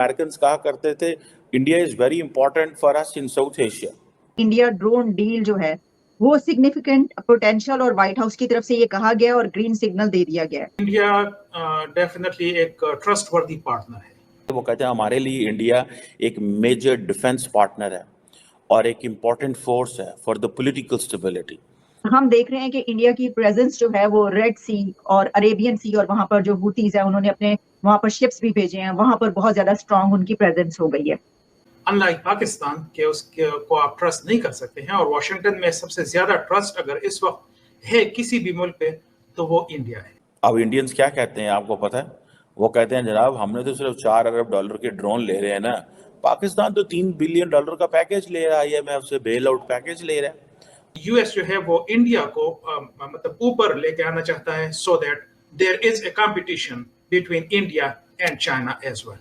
Americans कहा करते थे India is very important for us in South Asia. India drone deal जो है वो सिग्निफिकेंट पोटेंशियल और व्हाइट हाउस की तरफ से ये कहा गया और ग्रीन सिग्नल दे दिया गया है। इंडिया डेफिनेटली एक ट्रस्टवर्दी पार्टनर है। वो कहते हैं हमारे लिए इंडिया एक मेजर डिफेंस पार्टनर है और एक इम्पॉर्टेंट फोर्स है फॉर द पॉलिटिकल स्टेबिलिटी। हम देख रहे हैं कि इंडिया की प्रेजेंस जो है वो रेड सी और अरेबियन सी और वहां पर जो हूतीज है उन्होंने अपने वहां पर शिप्स भी भेजे हैं, वहां पर बहुत ज्यादा स्ट्रांग उनकी प्रेजेंस हो गई है। अनलाइक पाकिस्तान के उसके को आप ट्रस्ट नहीं कर सकते हैं, और वाशिंगटन में सबसे ज्यादा ट्रस्ट अगर इस वक्त है किसी भी मुल्क पे तो वो इंडिया है। अब इंडियंस क्या कहते हैं आपको पता है? वो कहते हैं जनाब हमने तो सिर्फ $4 अरब के ड्रोन ले रहे हैं ना, पाकिस्तान तो $3 बिलियन का पैकेज ले रहा है, IMF से बेल आउट पैकेज ले रहा है। यूएस जो है वो इंडिया को मतलब ऊपर लेके आना चाहता है, so that there is a competition between India and China as well.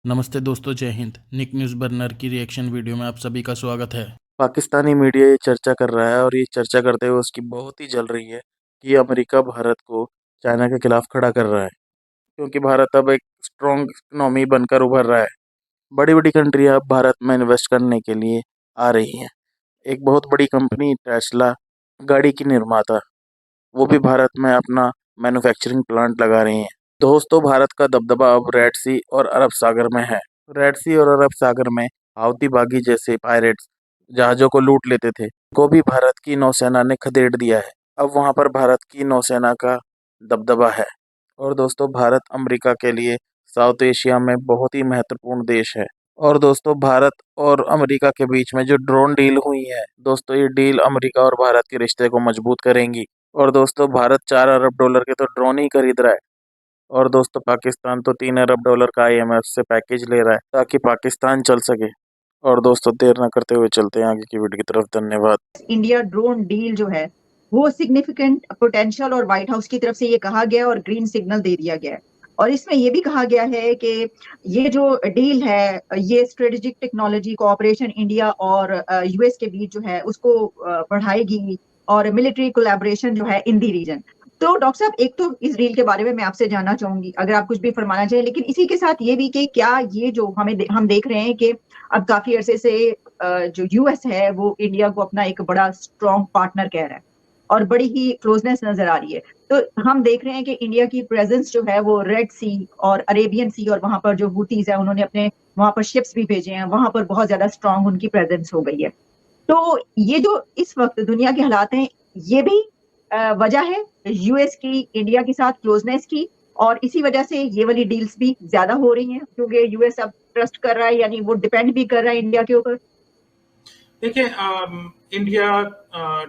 नमस्ते दोस्तों, जय हिंद। निक न्यूज़ बर्नर की रिएक्शन वीडियो में आप सभी का स्वागत है। पाकिस्तानी मीडिया ये चर्चा कर रहा है और ये चर्चा करते हुए उसकी बहुत ही जल रही है कि अमेरिका भारत को चाइना के खिलाफ खड़ा कर रहा है, क्योंकि भारत अब एक स्ट्रॉन्ग इकोनॉमी बनकर उभर रहा है। बड़ी बड़ी कंट्रियां अब भारत में इन्वेस्ट करने के लिए आ रही हैं। एक बहुत बड़ी कंपनी टेस्ला, गाड़ी की निर्माता, वो भी भारत में अपना मैन्युफैक्चरिंग प्लांट लगा रही हैं। दोस्तों, भारत का दबदबा अब रेड सी और अरब सागर में है। रेड सी और अरब सागर में हाउती बागी जैसे पायरेट्स जहाज़ों को लूट लेते थे, को भी भारत की नौसेना ने खदेड़ दिया है। अब वहां पर भारत की नौसेना का दबदबा है। और दोस्तों, भारत अमेरिका के लिए साउथ एशिया में बहुत ही महत्वपूर्ण देश है। और दोस्तों, भारत और अमेरिका के बीच में जो ड्रोन डील हुई है दोस्तों, ये डील अमेरिका और भारत के रिश्ते को मजबूत करेंगी। और दोस्तों, भारत $4 अरब के तो ड्रोन ही खरीद रहा है, और दोस्तों पाकिस्तान तो $3 अरब का IMF से पैकेज ले रहा है ताकि पाकिस्तान चल सके। और दोस्तों, देर ना करते हुए चलते हैं आगे की वीडियो की तरफ। धन्यवाद। इंडिया ड्रोन डील जो है वो सिग्निफिकेंट पोटेंशियल और व्हाइट हाउस की तरफ से ये कहा गया और ग्रीन सिग्नल दे दिया गया है। और इसमें ये भी कहा गया है कि ये जो डील है ये स्ट्रेटेजिक टेक्नोलॉजी कोऑपरेशन इंडिया और US के बीच जो है उसको बढ़ाएगी और मिलिट्री कोलैबोरेशन जो है इन दी रीजन। तो डॉक्टर साहब, एक तो इस डील के बारे में मैं आपसे जानना चाहूंगी, अगर आप कुछ भी फरमाना चाहें, लेकिन इसी के साथ ये भी कि क्या ये जो हम देख रहे हैं कि अब काफी अरसे से जो US है वो इंडिया को अपना एक बड़ा स्ट्रॉन्ग पार्टनर कह रहा है और बड़ी ही क्लोजनेस नजर आ रही है। तो हम देख रहे हैं कि इंडिया की प्रेजेंस जो है वो रेड सी और अरेबियन सी और वहां पर जो हूतीज है उन्होंने अपने वहां पर शिप्स भी भेजे हैं, वहां पर बहुत ज्यादा स्ट्रांग उनकी प्रेजेंस हो गई है। तो ये जो इस वक्त दुनिया के हालात हैं, ये भी वजह है US की इंडिया के साथ क्लोजनेस की, और इसी वजह से ये वाली डील्स भी ज्यादा हो रही हैं क्योंकि US अब ट्रस्ट कर रहा है, यानी वो डिपेंड भी कर रहा है इंडिया के ऊपर। देखिए, इंडिया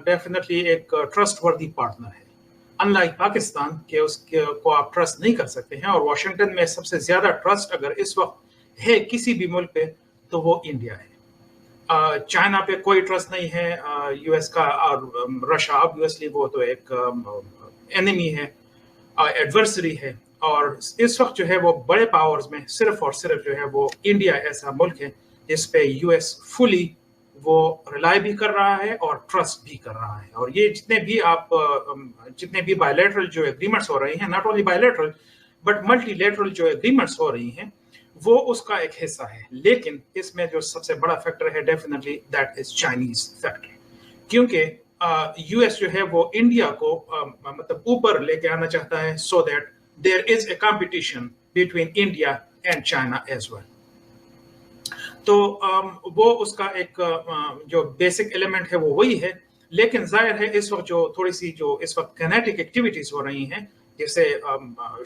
डेफिनेटली एक ट्रस्टवर्दी पार्टनर है। अनलाइक पाकिस्तान के उसके को आप ट्रस्ट नहीं कर सकते हैं, और वाशिंगटन में सबसे ज्यादा ट्रस्ट अगर इस वक्त है किसी भी मुल्क पे तो वो इंडिया है। चाइना पे कोई ट्रस्ट नहीं है US का, और रशिया ऑब्वियसली वो तो एक एनिमी है, एडवर्सरी है। और इस वक्त जो है वो बड़े पावर्स में सिर्फ और सिर्फ जो है वो इंडिया ऐसा मुल्क है जिस पे US फुली वो रिलाई भी कर रहा है और ट्रस्ट भी कर रहा है। और ये जितने भी बायलैटरल जो एग्रीमेंट्स हो रही हैं, not only bilateral but multilateral जो एग्रीमेंट्स हो रही हैं, वो उसका एक हिस्सा है। लेकिन इसमें जो सबसे बड़ा फैक्टर है definitely that is Chinese factor, क्योंकि US जो है वो इंडिया को मतलब ऊपर लेके आना चाहता है, so that there is a competition between India and China as well. तो वो उसका एक जो बेसिक एलिमेंट है वो वही है। लेकिन जाहिर है इस वक्त जो थोड़ी सी जो इस वक्त किनेटिक एक्टिविटीज हो रही हैं, जैसे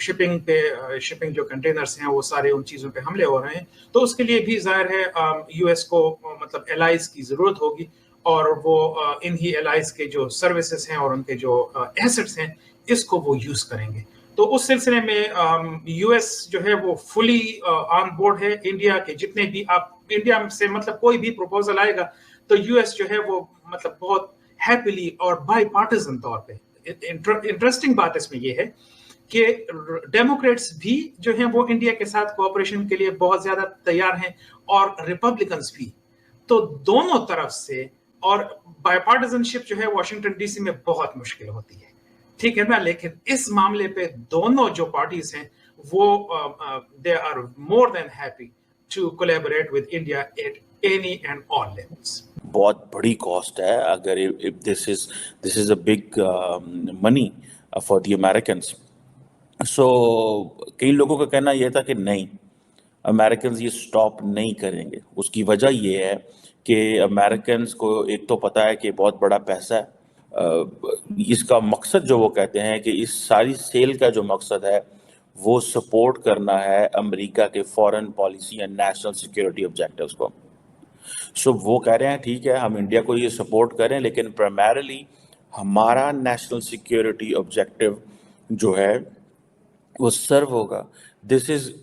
शिपिंग जो कंटेनर्स हैं वो सारे उन चीज़ों पे हमले हो रहे हैं, तो उसके लिए भी जाहिर है US को मतलब एलाइज की ज़रूरत होगी, और वो इन्हीं एलाइज के जो सर्विसेज हैं और उनके जो एसेट्स हैं इसको वो यूज़ करेंगे। तो उस सिलसिले में US जो है वो फुली ऑन बोर्ड है। इंडिया के जितने भी आप इंडिया से मतलब कोई भी प्रपोजल आएगा तो US जो है वो मतलब बहुत हैप्पीली और बाई पार्टिजन तौर पे। इंटरेस्टिंग बात इसमें ये है कि डेमोक्रेट्स भी जो हैं वो इंडिया के साथ कोऑपरेशन के लिए बहुत ज्यादा तैयार हैं, और रिपब्लिकन्स भी। तो दोनों तरफ से, और बायपार्टिजनशिप जो है वाशिंगटन DC में बहुत मुश्किल होती है। ठीक है ना, लेकिन इस मामले पे दोनों जो पार्टीज हैं वो they are more than happy to collaborate with India at any and all levels. बहुत बड़ी कॉस्ट है अगर if this is a big money for the Americans. So कई लोगों का कहना यह था कि नहीं, अमेरिकन्स ये स्टॉप नहीं करेंगे। उसकी वजह ये है कि अमेरिकन्स को एक तो पता है कि बहुत बड़ा पैसा है, इसका मकसद जो वो कहते हैं कि इस सारी सेल का जो मकसद है वो सपोर्ट करना है अमेरिका के foreign policy and national security objectives को। सो वो कह रहे हैं ठीक है, हम इंडिया को ये सपोर्ट करें, लेकिन प्राइमरीली हमारा नेशनल सिक्योरिटी ऑब्जेक्टिव जो है वो सर्व होगा। दिस इज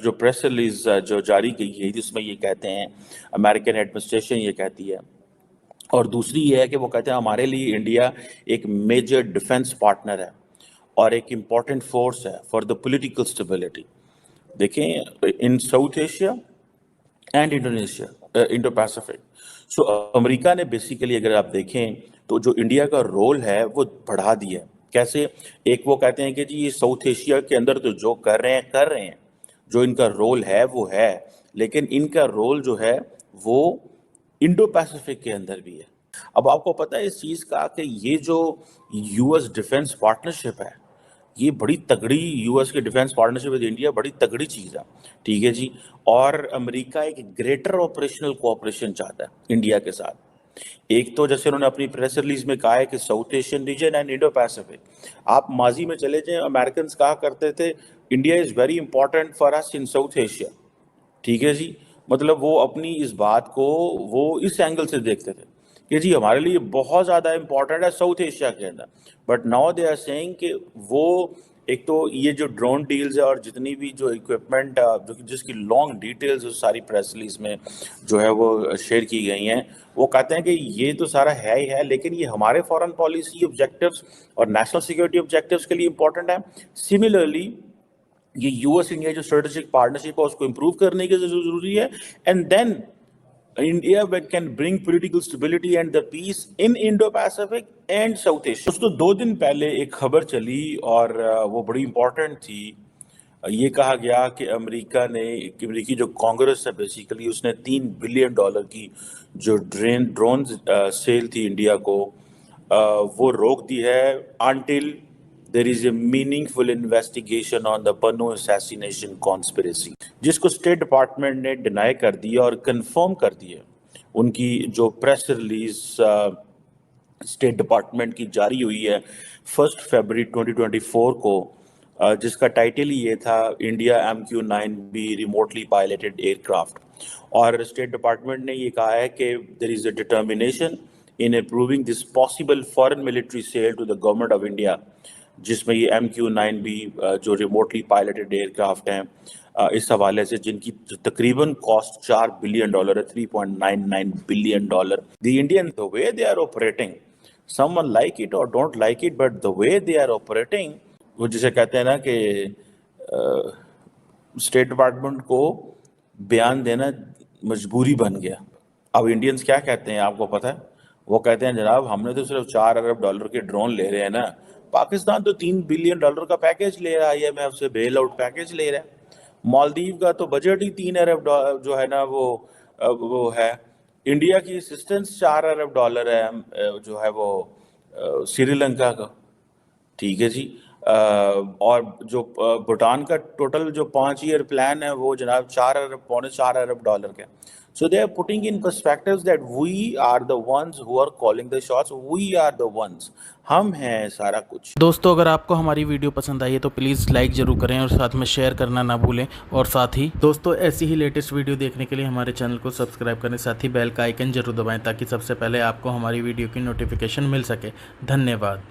जो प्रेस रिलीज जो जारी की गई जिसमें ये कहते हैं, अमेरिकन एडमिनिस्ट्रेशन ये कहती है, और दूसरी ये है कि वो कहते हैं हमारे लिए इंडिया एक मेजर डिफेंस पार्टनर है और एक इम्पॉर्टेंट फोर्स है फॉर द पॉलिटिकल स्टेबिलिटी। देखें, in South Asia and Indonesia, Indo Pacific. So America ने बेसिकली अगर आप देखें तो जो इंडिया का रोल है वो बढ़ा दिया है। कैसे? एक वो कहते हैं कि जी ये साउथ एशिया के अंदर तो जो कर रहे हैं, जो इनका रोल है वो है, लेकिन इनका रोल जो है वो इंडो पैसिफिक के अंदर भी है। अब आपको पता है इस चीज़ का कि ये जो यूएस डिफेंस पार्टनरशिप है, ये बड़ी तगड़ी, यूएस की डिफेंस पार्टनरशिप विद इंडिया बड़ी तगड़ी चीज़ है, ठीक है जी। और अमेरिका एक ग्रेटर ऑपरेशनल कोऑपरेशन चाहता है इंडिया के साथ। एक तो जैसे उन्होंने अपनी प्रेस रिलीज में कहा है कि south Asian region and Indo Pacific. आप माजी में चले जाएं, अमेरिकन कहा करते थे India is very important for us in South Asia, ठीक है जी। मतलब वो अपनी इस बात को वो इस एंगल से देखते थे कि जी हमारे लिए बहुत ज़्यादा इंपॉर्टेंट है साउथ एशिया के अंदर। But now they are saying कि वो एक तो ये जो ड्रोन डील्स है और जितनी भी जो इक्विपमेंट जो जिसकी लॉन्ग डिटेल्स उस सारी प्रेस रिलीज में जो है वो शेयर की गई हैं, वो कहते हैं कि ये तो सारा है ही है, लेकिन ये हमारे फॉरेन पॉलिसी ऑब्जेक्टिव्स और नेशनल सिक्योरिटी ऑब्जेक्टिव्स के लिए इंपॉर्टेंट है। सिमिलरली ये यूएस इंडिया जो स्ट्रेटेजिक पार्टनरशिप है उसको इम्प्रूव करने की जरूरी है, and then India can bring political stability and the peace in Indo-Pacific and South Asia। दोस्तों 2 दिन पहले एक खबर चली और वो बड़ी इम्पोर्टेंट थी। ये कहा गया कि अमेरिकी जो कांग्रेस है बेसिकली उसने $3 बिलियन की जो ड्रोन सेल थी इंडिया को वो रोक दी है until there is a meaningful investigation on the Pannu assassination conspiracy, जिसको स्टेट डिपार्टमेंट ने डिनाई कर दिया और कंफर्म कर दिया। उनकी जो प्रेस रिलीज स्टेट डिपार्टमेंट की जारी हुई है 1 फरवरी 2024 को, जिसका टाइटल ही ये था India MQ-9B remotely piloted aircraft. और स्टेट डिपार्टमेंट ने ये कहा है कि there is a determination in approving this possible foreign military sale to the government of India, जिसमें ये MQ-9B जो रिमोटली पायलटेड एयरक्राफ्ट हैं इस हवाले से, जिनकी तकरीबन कॉस्ट $4 बिलियन है, $3.99 billion. The Indian the way they are operating, someone like it और don't like it, but the way they are operating, वो जिसे कहते हैं ना कि स्टेट डिपार्टमेंट को बयान देना मजबूरी बन गया। अब इंडियंस क्या कहते हैं आपको पता है? वो कहते हैं जनाब हमने तो सिर्फ $4 अरब के ड्रोन ले रहे हैं ना, पाकिस्तान तो $3 बिलियन का पैकेज ले रहा है, IMF से बेल आउट पैकेज ले रहा है। मालदीव का तो बजट ही $3 अरब जो है ना वो है। इंडिया की असिस्टेंस $4 अरब है जो है वो श्रीलंका का, ठीक है जी। और जो भूटान का टोटल जो 5 ईयर प्लान है वो जनाब पौने 4 अरब डॉलर का। So they are putting in perspectives that we are the ones who are calling the shots, we are the ones, हम हैं सारा कुछ। दोस्तों अगर आपको हमारी वीडियो पसंद आई है तो प्लीज़ लाइक ज़रूर करें और साथ में शेयर करना ना भूलें। और साथ ही दोस्तों ऐसी ही लेटेस्ट वीडियो देखने के लिए हमारे चैनल को सब्सक्राइब करें, साथ ही बेल का आइकन जरूर दबाएं ताकि सबसे पहले आपको हमारी वीडियो की नोटिफिकेशन मिल सके। धन्यवाद।